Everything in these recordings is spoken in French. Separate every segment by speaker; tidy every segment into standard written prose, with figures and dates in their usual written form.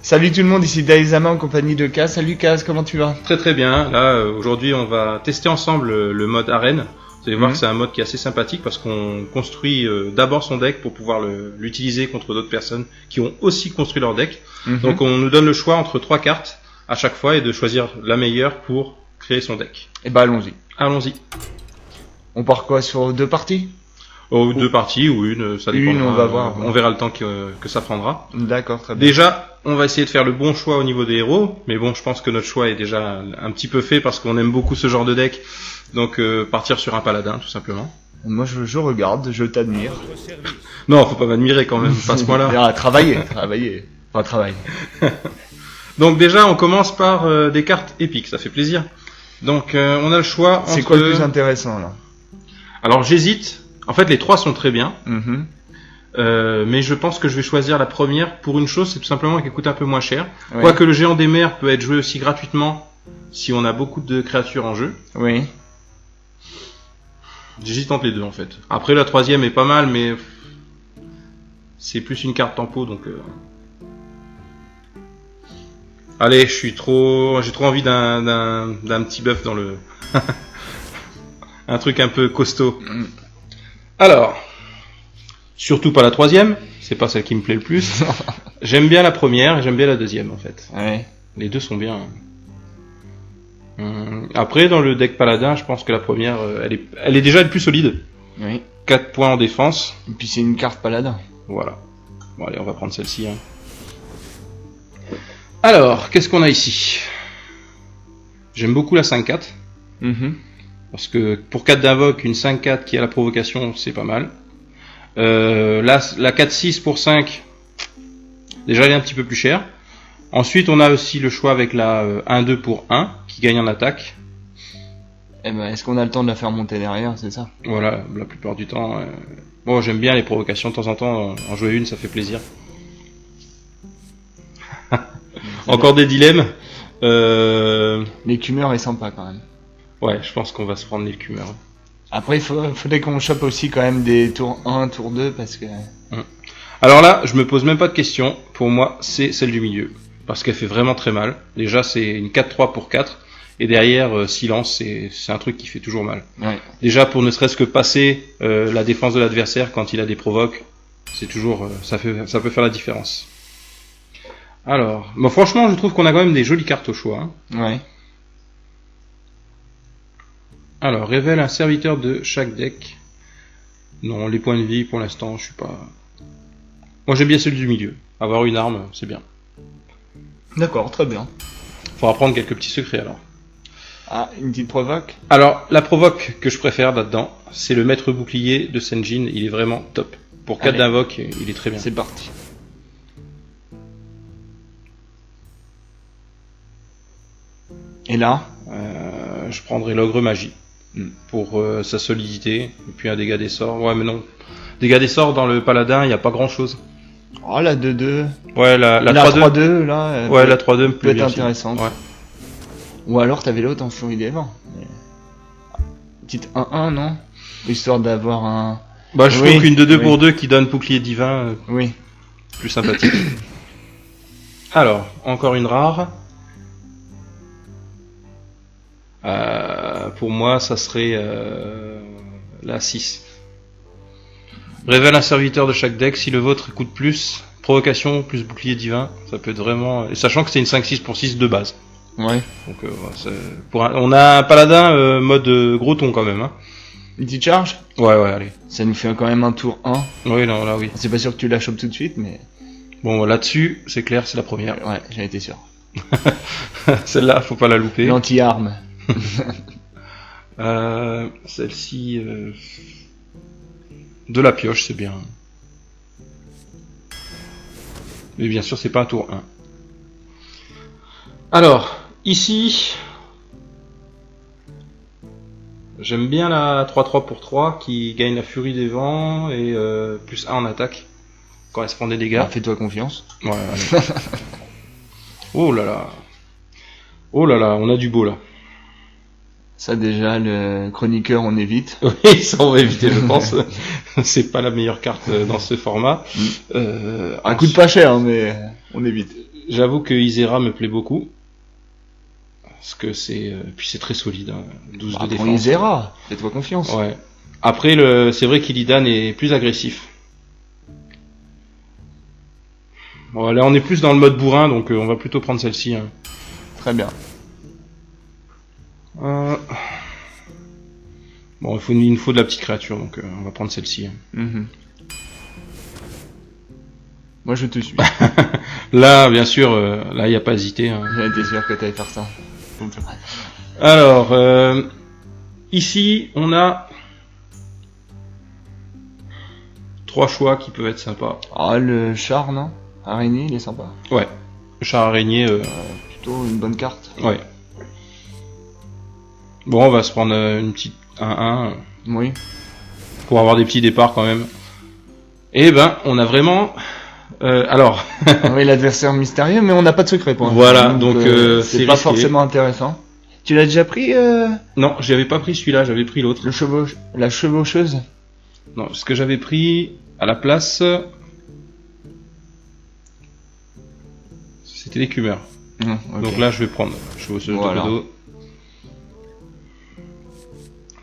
Speaker 1: Salut tout le monde, ici Daizama en compagnie de Kaz. Salut Kaz, comment tu vas?
Speaker 2: Très très bien. Là, aujourd'hui, on va tester ensemble le mode arène. Vous allez voir que c'est un mode qui est assez sympathique parce qu'on construit d'abord son deck pour pouvoir l'utiliser contre d'autres personnes qui ont aussi construit leur deck. Donc on nous donne le choix entre 3 cartes à chaque fois et de choisir la meilleure pour créer son deck.
Speaker 1: Et bah allons-y.
Speaker 2: Allons-y.
Speaker 1: On part quoi, sur 2 parties?
Speaker 2: Oh, 2 parties ou une, ça dépend.
Speaker 1: On va voir.
Speaker 2: On verra le temps que ça prendra.
Speaker 1: D'accord, très bien.
Speaker 2: Déjà, on va essayer de faire le bon choix au niveau des héros, mais bon, je pense que notre choix est déjà un petit peu fait parce qu'on aime beaucoup ce genre de deck. Donc partir sur un paladin, tout simplement.
Speaker 1: Moi je regarde, je t'admire.
Speaker 2: Non, faut pas m'admirer quand même, pas à ce point-là.
Speaker 1: Ah, travailler. Enfin, travail.
Speaker 2: Donc déjà, on commence par des cartes épiques, ça fait plaisir. Donc on a le choix entre...
Speaker 1: C'est quoi le plus intéressant là?
Speaker 2: Alors j'hésite. En fait, les 3 sont très bien. Mais je pense que je vais choisir la première pour une chose, c'est tout simplement qu'elle coûte un peu moins cher.
Speaker 1: Oui.
Speaker 2: Quoique le géant des mers peut être joué aussi gratuitement si on a beaucoup de créatures en jeu.
Speaker 1: Oui.
Speaker 2: J'hésite entre les deux en fait. Après la troisième est pas mal, mais c'est plus une carte tempo donc. Allez, j'ai trop envie d'un petit buff dans le. Un truc un peu costaud. Alors, surtout pas la troisième, c'est pas celle qui me plaît le plus. J'aime bien la première et j'aime bien la deuxième en fait.
Speaker 1: Ouais.
Speaker 2: Les deux sont bien. Après, dans le deck paladin, je pense que la première, elle est déjà le plus solide.
Speaker 1: Oui.
Speaker 2: 4 points en défense.
Speaker 1: Et puis c'est une carte paladin.
Speaker 2: Voilà. Bon allez, on va prendre celle-ci. Alors, qu'est-ce qu'on a ici? J'aime beaucoup la 5-4. Parce que pour 4 d'invoque, une 5-4 qui a la provocation, c'est pas mal. Là, la 4-6 pour 5, déjà elle est un petit peu plus chère. Ensuite, on a aussi le choix avec la 1-2 pour 1, qui gagne en attaque.
Speaker 1: Eh ben, est-ce qu'on a le temps de la faire monter derrière, c'est ça?
Speaker 2: Voilà, la plupart du temps. Bon, j'aime bien les provocations, de temps en temps, en jouer une, ça fait plaisir. Encore des dilemmes.
Speaker 1: L'écumeur est sympa quand même.
Speaker 2: Ouais, je pense qu'on va se prendre l'écumeur.
Speaker 1: Après, il faudrait qu'on chope aussi quand même des tours 1, tour 2, parce que...
Speaker 2: Alors là, je me pose même pas de questions. Pour moi, c'est celle du milieu. Parce qu'elle fait vraiment très mal. Déjà, c'est une 4-3 pour 4. Et derrière, silence, c'est un truc qui fait toujours mal.
Speaker 1: Ouais.
Speaker 2: Déjà, pour ne serait-ce que passer la défense de l'adversaire quand il a des provoques, c'est toujours... ça peut faire la différence. Alors, bon, franchement, je trouve qu'on a quand même des jolies cartes au choix.
Speaker 1: Ouais.
Speaker 2: Alors, révèle un serviteur de chaque deck. Non, les points de vie, pour l'instant, je suis pas... Moi, j'aime bien celle du milieu. Avoir une arme, c'est bien.
Speaker 1: D'accord, très bien.
Speaker 2: Faudra prendre quelques petits secrets, alors.
Speaker 1: Ah, une petite provoque?
Speaker 2: Alors, la provoque que je préfère là-dedans, c'est le maître bouclier de Senjin. Il est vraiment top. Pour 4 d'invoque, il est très bien.
Speaker 1: C'est parti. Et là
Speaker 2: je prendrai l'ogre magie. Pour sa solidité. Et puis un dégât des sorts. Ouais, mais non. Dégâts des sorts dans le paladin, il n'y a pas grand-chose.
Speaker 1: Oh, la 2-2.
Speaker 2: Ouais, la
Speaker 1: 3-2, là.
Speaker 2: Ouais, la 3-2
Speaker 1: peut être intéressante.
Speaker 2: Ouais.
Speaker 1: Ou alors t'avais l'autre en furie des vents. Petite 1-1, non? Histoire d'avoir un...
Speaker 2: Bah, je trouve qu'une 2-2 pour 2 qui donne bouclier divin.
Speaker 1: Oui.
Speaker 2: Plus sympathique. Alors, encore une rare. Pour moi, ça serait la 6. Révèle un serviteur de chaque deck. Si le vôtre coûte plus, provocation plus bouclier divin, ça peut être vraiment... Et sachant que c'est une 5-6 pour 6 de base.
Speaker 1: Ouais.
Speaker 2: Donc, on a un paladin mode gros ton quand même.
Speaker 1: Une petite charge?
Speaker 2: Ouais, allez.
Speaker 1: Ça nous fait quand même un tour 1.
Speaker 2: Oui, non, là, oui.
Speaker 1: C'est pas sûr que tu la chopes tout de suite, mais...
Speaker 2: Bon, là-dessus, c'est clair, c'est la première.
Speaker 1: Ouais, j'en étais sûr.
Speaker 2: Celle-là, faut pas la louper.
Speaker 1: L'anti-arme.
Speaker 2: Celle-ci... De la pioche, c'est bien. Mais bien sûr, c'est pas un tour 1. Alors, ici... J'aime bien la 3-3 pour 3 qui gagne la furie des vents et plus 1 en attaque. Quand elle se prend des dégâts.
Speaker 1: Ah, fais-toi confiance.
Speaker 2: Ouais, allez. Oh là là. Oh là là, on a du beau là.
Speaker 1: Ça déjà, le chroniqueur, on évite.
Speaker 2: Oui, ça on va éviter, je pense. c'est pas la meilleure carte dans ce format.
Speaker 1: Elle coûte pas cher, mais on évite.
Speaker 2: J'avoue que Isera me plaît beaucoup. Parce que c'est puis c'est très solide, hein. 12 de défense.
Speaker 1: Isera, fais-toi confiance.
Speaker 2: Ouais. Après c'est vrai qu'Illidan est plus agressif. Bon, là on est plus dans le mode bourrin, donc on va plutôt prendre celle-ci. Hein.
Speaker 1: Très bien.
Speaker 2: Bon, il nous faut de la petite créature, donc on va prendre celle-ci. Hein.
Speaker 1: Moi je te suis.
Speaker 2: Là, bien sûr, là il n'y a pas à hésiter. Hein.
Speaker 1: J'étais sûr que t'allais faire ça.
Speaker 2: Alors, ici on a 3 choix qui peuvent être sympas.
Speaker 1: Ah, le char, non? Araignée, il est sympa.
Speaker 2: Ouais, le char araignée.
Speaker 1: Plutôt une bonne carte.
Speaker 2: Ouais. Bon, on va se prendre une petite 1-1.
Speaker 1: Oui.
Speaker 2: Pour avoir des petits départs quand même. Et ben, on a vraiment... alors...
Speaker 1: oui, l'adversaire mystérieux, mais on n'a pas de secret pour l'instant.
Speaker 2: Voilà, donc
Speaker 1: c'est pas risqué. Forcément intéressant. Tu l'as déjà pris
Speaker 2: Non, j'avais pas pris celui-là, j'avais pris l'autre.
Speaker 1: La chevaucheuse?
Speaker 2: Non, ce que j'avais pris à la place... C'était l'écumeur. Okay. Donc là, je vais prendre chevaucheuse de Kodo.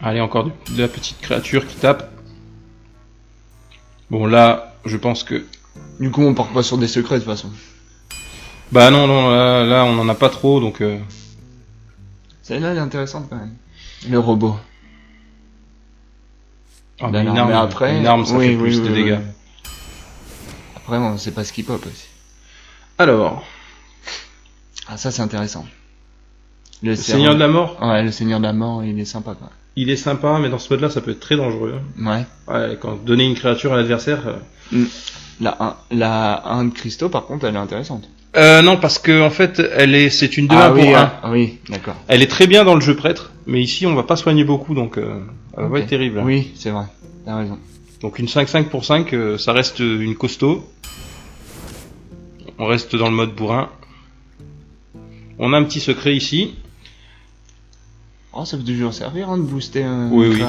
Speaker 2: Allez, encore de la petite créature qui tape. Bon, là, je pense que...
Speaker 1: Du coup, on part pas sur des secrets, de toute façon.
Speaker 2: Bah non, là on en a pas trop, donc...
Speaker 1: Celle-là, elle est intéressante, quand même. Le robot.
Speaker 2: Ah, bah, une arme, ça fait plus de dégâts.
Speaker 1: Après, on sait pas ce qui pop, aussi.
Speaker 2: Alors...
Speaker 1: Ah, ça, c'est intéressant.
Speaker 2: Le Seigneur de la Mort.
Speaker 1: Ouais, le Seigneur de la Mort, il est sympa, quoi.
Speaker 2: Il est sympa, mais dans ce mode-là, ça peut être très dangereux.
Speaker 1: Ouais.
Speaker 2: Ouais, quand donner une créature à l'adversaire...
Speaker 1: La 1 de Christo, par contre, elle est intéressante.
Speaker 2: Non, parce que en fait, c'est une 2-1 pour 1.
Speaker 1: Ah oui, d'accord.
Speaker 2: Elle est très bien dans le jeu prêtre, mais ici, on va pas soigner beaucoup, donc elle va pas être terrible. Hein.
Speaker 1: Oui, c'est vrai. T'as raison.
Speaker 2: Donc une 5-5 pour 5, ça reste une costaud. On reste dans le mode bourrin. On a un petit secret ici.
Speaker 1: Oh, ça peut toujours servir hein, de booster un...
Speaker 2: Oui.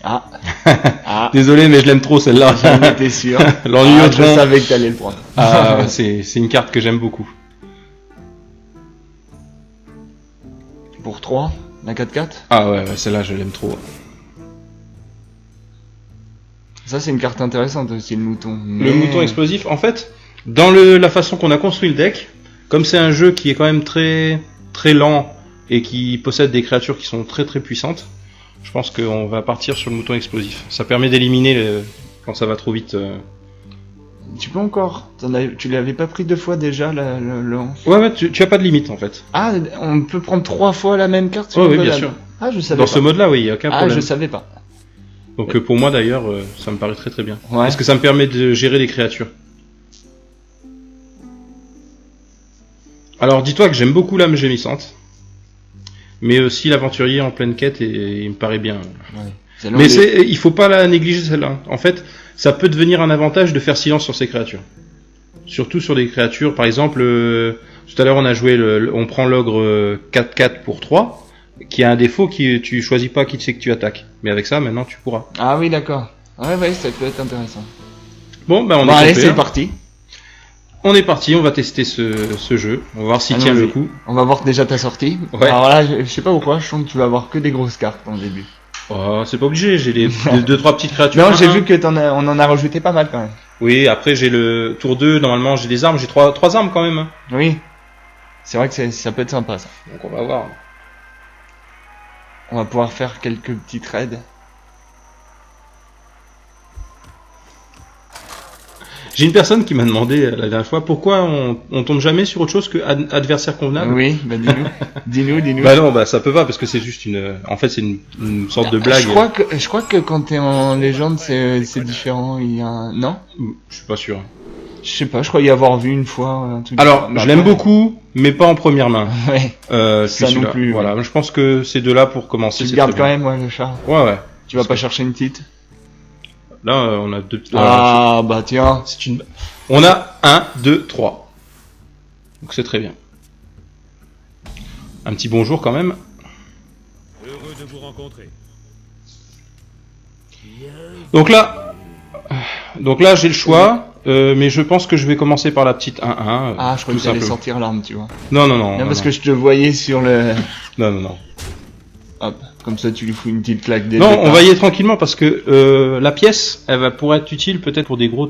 Speaker 1: Ah.
Speaker 2: Désolé, mais je l'aime trop celle-là.
Speaker 1: J'en étais sûr.
Speaker 2: Je
Speaker 1: savais que t'allais le prendre.
Speaker 2: C'est une carte que j'aime beaucoup.
Speaker 1: Pour 3, la 4-4.
Speaker 2: Ah ouais, celle-là, je l'aime trop.
Speaker 1: Ça, c'est une carte intéressante aussi, le mouton.
Speaker 2: Le mouton explosif, en fait, dans la façon qu'on a construit le deck, comme c'est un jeu qui est quand même très très lent et qui possède des créatures qui sont très très puissantes, je pense qu'on va partir sur le mouton explosif. Ça permet d'éliminer quand ça va trop vite.
Speaker 1: Tu peux encore. Tu l'avais pas pris 2 fois déjà le
Speaker 2: Ouais, tu as pas de limite en fait.
Speaker 1: Ah, on peut prendre 3 fois la même carte
Speaker 2: oui, bien sûr.
Speaker 1: Ah, je savais
Speaker 2: Dans
Speaker 1: pas.
Speaker 2: ce mode-là, oui, il y a aucun problème.
Speaker 1: Ah, je savais pas.
Speaker 2: Donc pour moi d'ailleurs, ça me paraît très très bien.
Speaker 1: Ouais.
Speaker 2: Parce que ça me permet de gérer les créatures. Alors dis-toi que j'aime beaucoup l'âme gémissante. Mais aussi l'aventurier en pleine quête, il me paraît bien. Ouais. Mais il faut pas la négliger celle-là. En fait, ça peut devenir un avantage de faire silence sur ces créatures. Surtout sur des créatures, par exemple, tout à l'heure on a joué, on prend l'ogre 4-4 pour 3, qui a un défaut qui tu choisis pas qui c'est que tu attaques. Mais avec ça, maintenant tu pourras.
Speaker 1: Ah oui, d'accord. Ouais, ça peut être intéressant.
Speaker 2: Bon, ben
Speaker 1: allez, c'est parti.
Speaker 2: On est parti, on va tester ce jeu. On va voir s'il tient le coup.
Speaker 1: On va voir déjà ta sortie.
Speaker 2: Ouais.
Speaker 1: Alors là, je sais pas pourquoi, je sens que tu vas avoir que des grosses cartes en début.
Speaker 2: Oh, c'est pas obligé, j'ai les 2-3 petites créatures.
Speaker 1: Non, j'ai vu que on en a rajouté pas mal quand même.
Speaker 2: Oui, après j'ai le tour 2, normalement j'ai des armes, j'ai 3 armes quand même. Hein.
Speaker 1: Oui. C'est vrai que ça peut être sympa ça.
Speaker 2: Donc on va voir.
Speaker 1: On va pouvoir faire quelques petites raids.
Speaker 2: J'ai une personne qui m'a demandé la dernière fois pourquoi on tombe jamais sur autre chose que adversaire convenable.
Speaker 1: Oui, bah dis-nous.
Speaker 2: Bah non, bah ça peut pas parce que c'est juste en fait c'est une sorte de blague.
Speaker 1: Je crois que quand t'es en légende c'est différent. Il y a non.
Speaker 2: Je suis pas sûr.
Speaker 1: Je sais pas, je crois y avoir vu une fois un truc.
Speaker 2: Alors, je l'aime beaucoup, mais pas en première main.
Speaker 1: Ouais. Ça non plus.
Speaker 2: Voilà, je pense que c'est de là pour commencer.
Speaker 1: Tu le gardes quand même, ouais, le chat.
Speaker 2: Ouais.
Speaker 1: Tu vas pas chercher une petite.
Speaker 2: Là, on a 2 petites...
Speaker 1: bah tiens.
Speaker 2: On a 1, 2, 3. Donc c'est très bien. Un petit bonjour quand même.
Speaker 3: Heureux de vous rencontrer.
Speaker 2: Donc là j'ai le choix, mais je pense que je vais commencer par la petite 1-1.
Speaker 1: Ah, je crois que tu allais sortir l'arme, tu vois.
Speaker 2: Non, non, non.
Speaker 1: Non, parce que je te voyais sur le...
Speaker 2: Non, non, non.
Speaker 1: Hop, comme ça tu lui fous une petite claque dès
Speaker 2: Non,
Speaker 1: le départ.
Speaker 2: on va y aller tranquillement parce que la pièce, elle va pourrait être utile peut-être pour des gros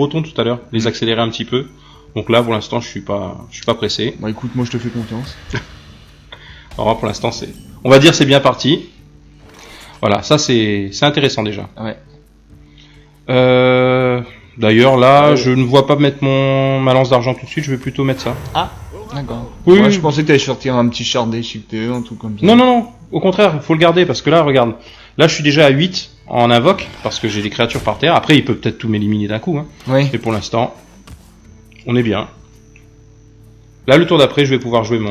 Speaker 2: tons tout à l'heure, les accélérer un petit peu. Donc là, pour l'instant, je suis pas pressé.
Speaker 1: Bon, écoute, moi je te fais confiance.
Speaker 2: Alors pour l'instant, on va dire c'est bien parti. Voilà, ça c'est intéressant déjà.
Speaker 1: Ouais.
Speaker 2: D'ailleurs là, je ne vois pas mettre ma lance d'argent tout de suite, je vais plutôt mettre ça.
Speaker 1: Ah, d'accord.
Speaker 2: Oui,
Speaker 1: Moi
Speaker 2: oui.
Speaker 1: je pensais que t'allais sortir un petit char déchiqueté, un truc comme ça.
Speaker 2: Non, non, non, au contraire, il faut le garder parce que là, regarde, là je suis déjà à 8 en invoque parce que j'ai des créatures par terre. Après, il peut peut-être tout m'éliminer d'un coup, hein.
Speaker 1: Oui.
Speaker 2: Mais pour l'instant, on est bien. Là, le tour d'après, je vais pouvoir jouer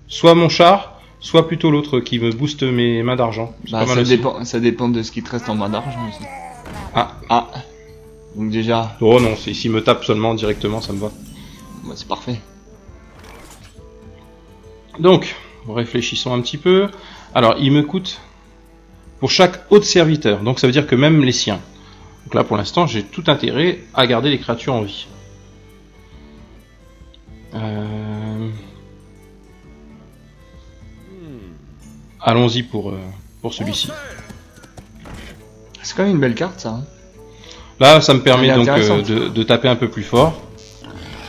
Speaker 2: soit mon char, soit plutôt l'autre qui me booste mes mains d'argent.
Speaker 1: Bah, ça dépend de ce qui te reste en main d'argent aussi. Ah. Donc déjà...
Speaker 2: Oh non, s'il me tape seulement directement, ça me va.
Speaker 1: Bah, c'est parfait.
Speaker 2: Donc, réfléchissons un petit peu. Alors, il me coûte pour chaque autre serviteur. Donc, ça veut dire que même les siens. Donc là, pour l'instant, j'ai tout intérêt à garder les créatures en vie. Allons-y pour celui-ci.
Speaker 1: C'est quand même une belle carte, ça. Hein.
Speaker 2: Là, ça me permet donc de taper un peu plus fort.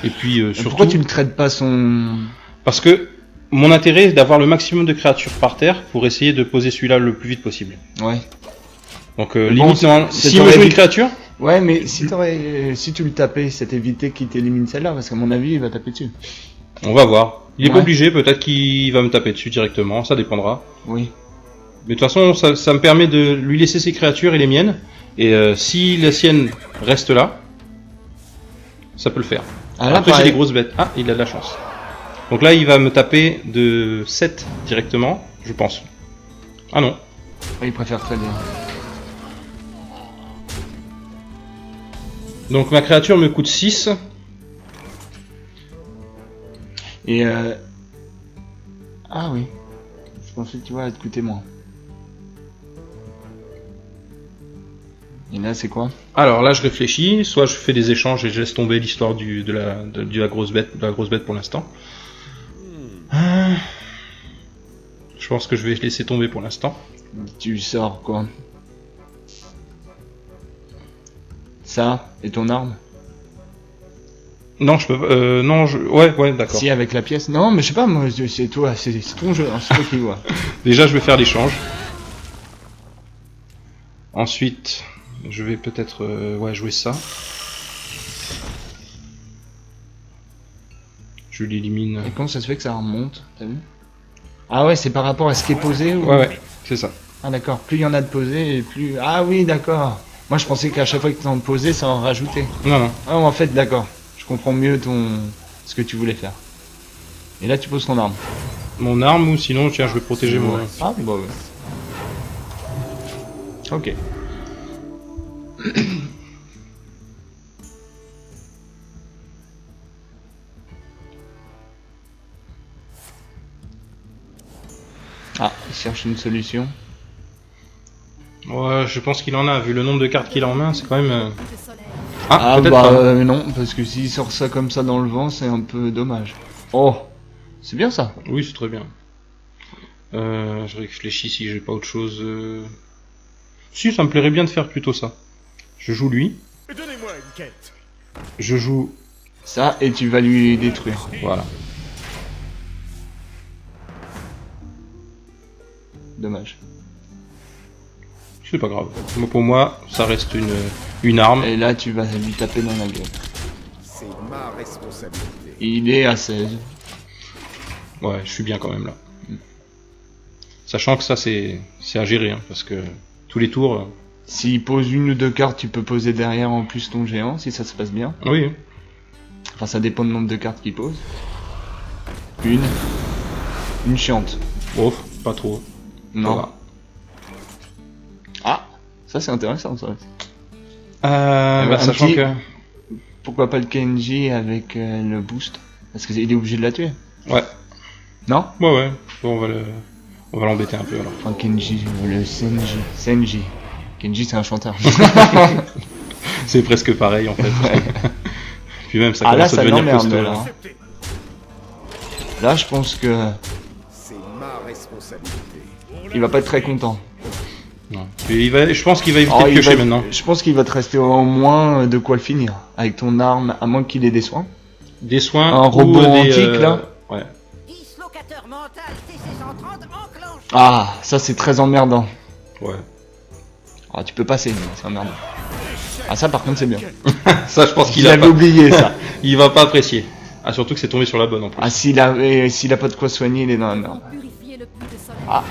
Speaker 2: Et puis surtout...
Speaker 1: Pourquoi tu ne traites pas son...
Speaker 2: Parce que mon intérêt est d'avoir le maximum de créatures par terre pour essayer de poser celui-là le plus vite possible.
Speaker 1: Ouais.
Speaker 2: Donc limite, si me joue une créature...
Speaker 1: Ouais, mais si tu le tapais, c'est éviter qu'il t'élimine celle-là, parce qu'à mon avis, il va taper dessus.
Speaker 2: On va voir. Il est pas obligé, peut-être qu'il va me taper dessus directement, ça dépendra.
Speaker 1: Oui.
Speaker 2: Mais de toute façon, ça me permet de lui laisser ses créatures et les miennes. Et si la sienne reste là, ça peut le faire.
Speaker 1: Ah, là,
Speaker 2: après, j'ai des grosses bêtes. Ah, il a de la chance. Donc là, il va me taper de 7 directement, je pense. Ah non.
Speaker 1: Il préfère trader.
Speaker 2: Donc ma créature me coûte 6.
Speaker 1: Et ah oui. Je pensais que tu vois, elle te coûtait moins. Et là, c'est quoi?
Speaker 2: Alors là, je réfléchis. Soit je fais des échanges et je laisse tomber l'histoire de la grosse bête pour l'instant. Je pense que je vais laisser tomber pour l'instant.
Speaker 1: Tu sors quoi? Ça et ton arme?
Speaker 2: Non, je peux. Non, ouais, d'accord.
Speaker 1: Si, avec la pièce. Non, mais je sais pas, moi, c'est toi, c'est ton jeu, hein, c'est toi qui vois.
Speaker 2: Déjà, je vais faire l'échange. Ensuite, je vais peut-être jouer ça. Je l'élimine.
Speaker 1: Et comment ça se fait que ça remonte? T'as vu? Ah ouais, c'est par rapport à ce qui est posé ou...
Speaker 2: Ouais, c'est ça.
Speaker 1: Ah d'accord, plus il y en a de posé et plus... Ah oui, d'accord. Moi je pensais qu'à chaque fois que tu en posais, ça en rajoutait.
Speaker 2: Non, non.
Speaker 1: Ah en fait, d'accord. Je comprends mieux ce que tu voulais faire. Et là tu poses ton arme.
Speaker 2: Mon arme ou sinon, tiens, je vais protéger mon...
Speaker 1: Ah bah ouais. Ok. Ah, il cherche une solution.
Speaker 2: Ouais, je pense qu'il en a. Vu le nombre de cartes qu'il a en main, c'est quand même...
Speaker 1: Ah
Speaker 2: peut-être
Speaker 1: bah
Speaker 2: pas.
Speaker 1: non, parce que s'il sort ça comme ça dans le vent, c'est un peu dommage. Oh, c'est bien ça.
Speaker 2: Oui, c'est très bien. Je réfléchis si j'ai pas autre chose... Si, ça me plairait bien de faire plutôt ça. Je joue lui.
Speaker 3: Donnez-moi une quête.
Speaker 2: Je joue...
Speaker 1: Ça, et tu vas lui détruire.
Speaker 2: Voilà.
Speaker 1: Dommage.
Speaker 2: C'est pas grave. Pour moi, ça reste une arme.
Speaker 1: Et là, tu vas lui taper dans la gueule.
Speaker 3: C'est ma responsabilité.
Speaker 1: Il est à 16.
Speaker 2: Ouais, je suis bien quand même là. Sachant que ça, c'est à gérer, hein, parce que tous les tours...
Speaker 1: S'il pose une ou deux cartes, tu peux poser derrière en plus ton géant, si ça se passe bien.
Speaker 2: Oui.
Speaker 1: Enfin, ça dépend du nombre de cartes qu'il pose. Une chiante.
Speaker 2: Oh, pas trop.
Speaker 1: Non.
Speaker 2: Va.
Speaker 1: Ah, ça c'est intéressant ça.
Speaker 2: Sachant que...
Speaker 1: Pourquoi pas le Kenji avec le boost? Parce qu'il est obligé de la tuer.
Speaker 2: Ouais.
Speaker 1: Non?
Speaker 2: Ouais. Bon, on va l'embêter un peu alors.
Speaker 1: Enfin Kenji, le Senji. Kenji, c'est un chanteur.
Speaker 2: C'est presque pareil en fait.
Speaker 1: Ouais.
Speaker 2: Puis même ça
Speaker 1: Ah là,
Speaker 2: commence à
Speaker 1: ça
Speaker 2: devenir
Speaker 1: l'emmerde
Speaker 2: costaud.
Speaker 1: là. Là, je pense que
Speaker 3: C'est ma responsabilité.
Speaker 1: il va pas être très content.
Speaker 2: Non. Et je pense qu'il va éviter
Speaker 1: Oh,
Speaker 2: de
Speaker 1: il
Speaker 2: piocher
Speaker 1: va-
Speaker 2: maintenant.
Speaker 1: Je pense qu'il va te rester au moins de quoi le finir. Avec ton arme, à moins qu'il ait des soins.
Speaker 2: Des soins.
Speaker 1: Un
Speaker 2: ou
Speaker 1: robot
Speaker 2: des,
Speaker 1: antique, là.
Speaker 2: Ouais.
Speaker 4: Dislocateur mental TC-130 enclenché.
Speaker 1: Ah, ça c'est très emmerdant.
Speaker 2: Ouais.
Speaker 1: Ah, tu peux passer, mais c'est emmerdant. Ah, ça par contre c'est bien.
Speaker 2: Ça, je pense qu'il
Speaker 1: Il
Speaker 2: a
Speaker 1: avait
Speaker 2: pas.
Speaker 1: oublié ça.
Speaker 2: Il va pas apprécier. Ah, surtout que c'est tombé sur la bonne en plus.
Speaker 1: Ah, s'il a pas de quoi soigner, il est dans la merde.
Speaker 4: Purifier le puits de soleil.
Speaker 1: Ah,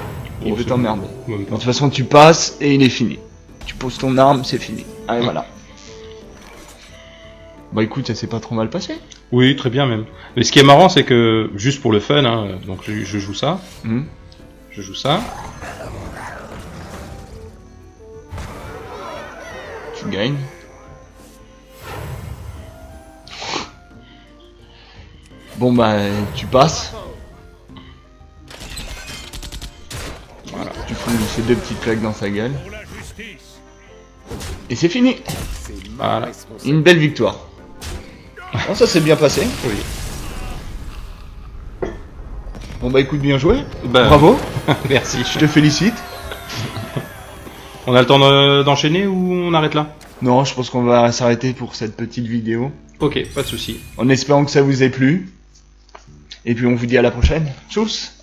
Speaker 1: il
Speaker 2: Oh,
Speaker 1: veut
Speaker 2: c'est
Speaker 1: t'emmerder.
Speaker 2: bon. Même
Speaker 1: De
Speaker 2: pas.
Speaker 1: toute façon, tu passes et il est fini. Tu poses ton arme, c'est fini. Allez, voilà. Bah écoute, ça s'est pas trop mal passé.
Speaker 2: Oui, très bien même. Mais ce qui est marrant, c'est que, juste pour le fun, hein, donc je joue ça.
Speaker 1: Hmm.
Speaker 2: Je joue ça.
Speaker 1: Tu gagnes. Bon bah, tu passes. Voilà, tu fous ces deux petites claques dans sa gueule. Et c'est fini.
Speaker 3: C'est ma
Speaker 2: Voilà.
Speaker 3: responsabilité.
Speaker 1: Une belle victoire. Oh, ça s'est bien passé.
Speaker 2: Oui.
Speaker 1: Bon bah écoute, bien joué.
Speaker 2: Bah,
Speaker 1: Bravo,
Speaker 2: Merci.
Speaker 1: je te félicite.
Speaker 2: On a le temps d'enchaîner ou on arrête là?
Speaker 1: Non, je pense qu'on va s'arrêter pour cette petite vidéo.
Speaker 2: Ok, pas de souci.
Speaker 1: En espérant que ça vous ait plu. Et puis on vous dit à la prochaine. Tchuss.